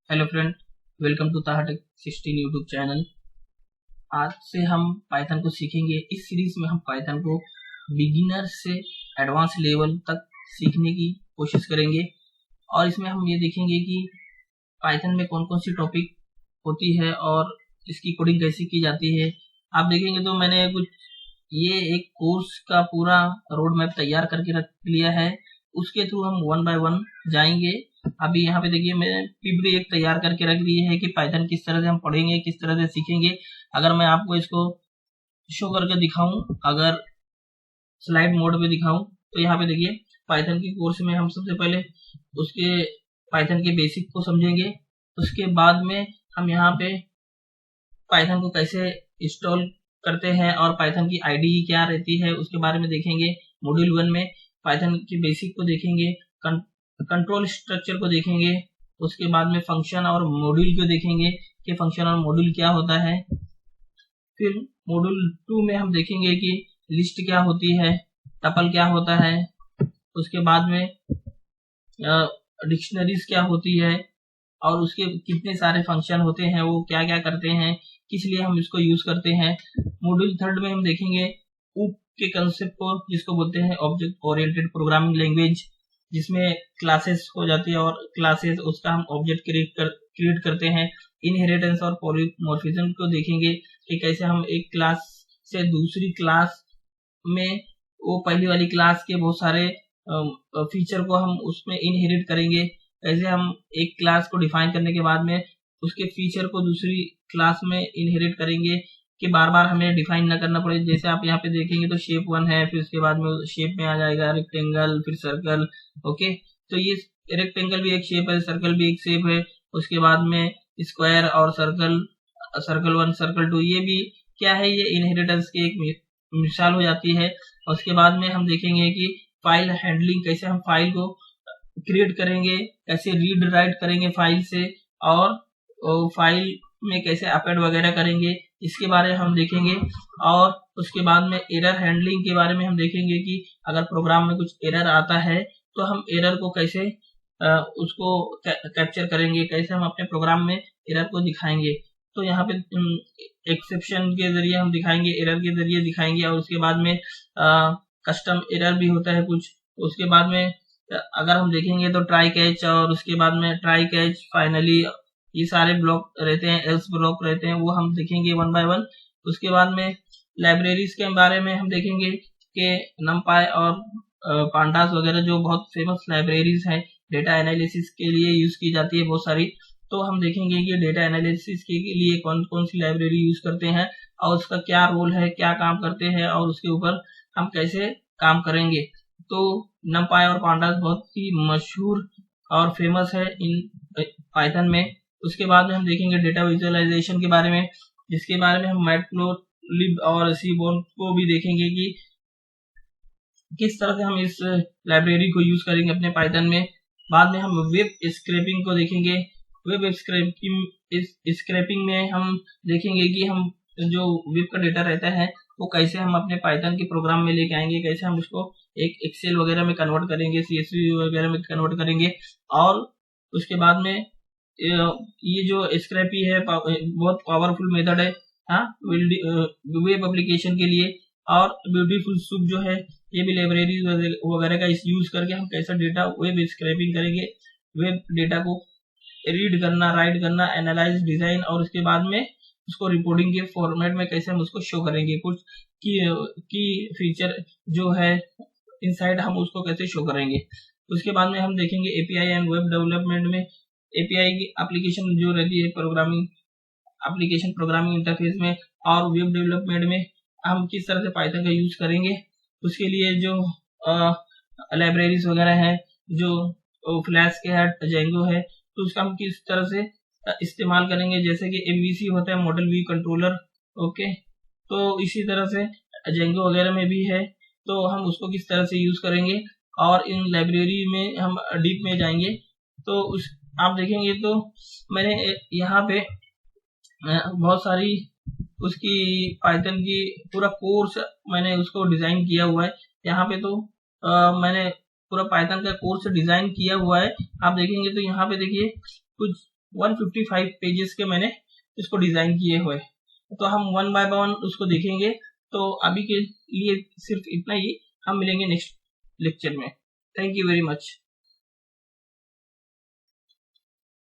Hello friend, welcome to ताहाटेक 16 YouTube channel. आज से हम पाइथन को सीखेंगे। इस सीरीज में हम पाइथन को बिगिनर से एडवांस लेवल तक सीखने की कोशिश करेंगे और इसमें हम ये देखेंगे कि पाइथन में कौन कौन सी टॉपिक होती है और इसकी कोडिंग कैसे की जाती है। आप देखेंगे तो मैंने ये एक कोर्स का पूरा रोड मैप तैयार करके रख लिया है। उसके थ्रू हम वन बाय वन जाएंगे। अभी यहाँ पे देखिए मैंने पीपीटी एक तैयार करके रख ली है कि पाइथन किस तरह से हम पढ़ेंगे, किस तरह से सीखेंगे। अगर मैं आपको इसको शो करके दिखाऊं, अगर स्लाइड मोड पे दिखाऊं, तो यहाँ पे देखिए पाइथन की कोर्स में हम सबसे पहले उसके पाइथन के बेसिक को समझेंगे। उसके बाद में हम यहाँ पे पाइथन को कैसे इंस्टॉल करते हैं और पाइथन की आईडी क्या रहती है उसके बारे में देखेंगे। मॉड्यूल 1 में पाइथन के बेसिक को देखेंगे, कंट्रोल स्ट्रक्चर को देखेंगे। उसके बाद में फंक्शन और मॉड्यूल को देखेंगे कि फंक्शन और मॉड्यूल क्या होता है। फिर मॉड्यूल 2 में हम देखेंगे कि लिस्ट क्या होती है, टपल क्या होता है। उसके बाद में डिक्शनरीज क्या होती है और उसके कितने सारे फंक्शन होते हैं, वो क्या क्या करते हैं, किस लिए हम इसको यूज करते हैं। मॉड्यूल 3 में हम देखेंगे ऊप के कंसेप्ट को, जिसको बोलते हैं ऑब्जेक्ट ओरिएंटेड प्रोग्रामिंग लैंग्वेज, जिसमें क्लासेस हो जाती है और क्लासेस उसका हम ऑब्जेक्ट क्रिएट करते हैं। इनहेरिटेंस और पॉलीमॉर्फिज्म को देखेंगे कि कैसे हम एक क्लास से दूसरी क्लास में वो पहली वाली क्लास के बहुत सारे फीचर को हम उसमें इनहेरिट करेंगे। कैसे हम एक क्लास को डिफाइन करने के बाद में उसके फीचर को दूसरी क्लास में इनहेरिट करेंगे कि बार बार हमें डिफाइन ना करना पड़े। जैसे आप यहाँ पे देखेंगे तो शेप 1 है, फिर उसके बाद में शेप में आ जाएगा रेक्टेंगल, फिर सर्कल। ओके, तो ये रेक्टेंगल भी एक शेप है, सर्कल भी एक शेप है। उसके बाद में स्क्वायर और सर्कल 1, सर्कल 2, ये भी क्या है, ये इनहेरिटेंस की एक मिसाल हो जाती है। उसके बाद में हम देखेंगे कि फाइल हैंडलिंग, कैसे हम फाइल को क्रिएट करेंगे, कैसे रीड राइट करेंगे फाइल से, और फाइल में कैसे अपडेट वगैरह करेंगे, इसके बारे में हम देखेंगे। और उसके बाद में एरर हैंडलिंग के बारे में हम देखेंगे कि अगर प्रोग्राम में कुछ एरर आता है तो हम एरर को कैसे उसको कैप्चर करेंगे, कैसे हम अपने प्रोग्राम में एरर को दिखाएंगे। तो यहाँ पे एक्सेप्शन के जरिए हम दिखाएंगे, एरर के जरिए दिखाएंगे। और उसके बाद में कस्टम एरर भी होता है कुछ। उसके बाद में अगर हम देखेंगे तो ट्राई कैच, और उसके बाद में ट्राई कैच, फाइनली, ये सारे ब्लॉक रहते हैं, एल्स ब्लॉक रहते हैं, वो हम देखेंगे वन बाय वन। उसके बाद में लाइब्रेरीज के बारे में हम देखेंगे कि नमपाई और पांडास वगैरह जो बहुत फेमस लाइब्रेरीज हैं, डेटा एनालिसिस के लिए यूज की जाती है बहुत सारी। तो हम देखेंगे कि डेटा एनालिसिस के लिए कौन कौन सी लाइब्रेरी यूज करते हैं और उसका क्या रोल है, क्या काम करते हैं और उसके ऊपर हम कैसे काम करेंगे। तो नमपाई और पांडास बहुत ही मशहूर और फेमस है इन पाइथन में। उसके बाद में हम देखेंगे डेटा विजुअलाइजेशन के बारे में, जिसके बारे में हम मैटप्लोट्लिब और सीबोर्न को भी देखेंगे कि किस तरह से हम इस लाइब्रेरी को यूज करेंगे अपने पाइथन में। बाद में हम वेब स्क्रैपिंग को देखेंगे। वेब स्क्रैपिंग में हम देखेंगे कि हम जो वेब का डेटा रहता है वो कैसे हम अपने पाइथन के प्रोग्राम में लेके आएंगे, कैसे हम उसको एक एक्सेल वगैरह में कन्वर्ट करेंगे, सीएसवी वगैरह में कन्वर्ट करेंगे। और उसके बाद में ये जो स्क्रैपी है बहुत पावरफुल मेथड है वेब एप्लीकेशन के लिए। और ब्यूटीफुल सूप जो है, ये भी लाइब्रेरी वगैरह का यूज करके हम कैसे डेटा वेब स्क्रैपिंग करेंगे, वेब डेटा को रीड करना, राइट करना, एनालाइज, डिजाइन, और उसके बाद में उसको रिपोर्टिंग के फॉर्मेट में कैसे हम उसको शो करेंगे। कुछ की फीचर जो है इनसाइड हम उसको कैसे शो करेंगे। उसके बाद में हम देखेंगे एपीआई एंड वेब डेवलपमेंट में एपीआई की एप्लीकेशन जो रहती है प्रोग्रामिंग इंटरफेस में, और वेब डेवलपमेंट में हम किस तरह से पाइथन का यूज करेंगे। उसके लिए जो लाइब्रेरीज वगैरह है, जो फ्लैश के है, जेंगो है, तो उसका हम किस तरह से इस्तेमाल करेंगे। जैसे कि एमवीसी होता है, मॉडल व्यू कंट्रोलर। ओके, तो इसी तरह से जेंगो वगैरह में भी है, तो हम उसको किस तरह से यूज करेंगे। और इन लाइब्रेरी में हम डीप में जाएंगे तो उस आप देखेंगे तो मैंने यहाँ पे बहुत सारी उसकी पाइथन की पूरा कोर्स मैंने उसको डिजाइन किया हुआ है। यहाँ पे तो मैंने पूरा पाइथन का कोर्स डिजाइन किया हुआ है। आप देखेंगे तो यहाँ पे देखिए कुछ 155 पेजेस के मैंने इसको डिजाइन किए हुए, तो हम वन बाय वन उसको देखेंगे। तो अभी के लिए सिर्फ इतना ही, हम मिलेंगे नेक्स्ट लेक्चर में। Thank you very much.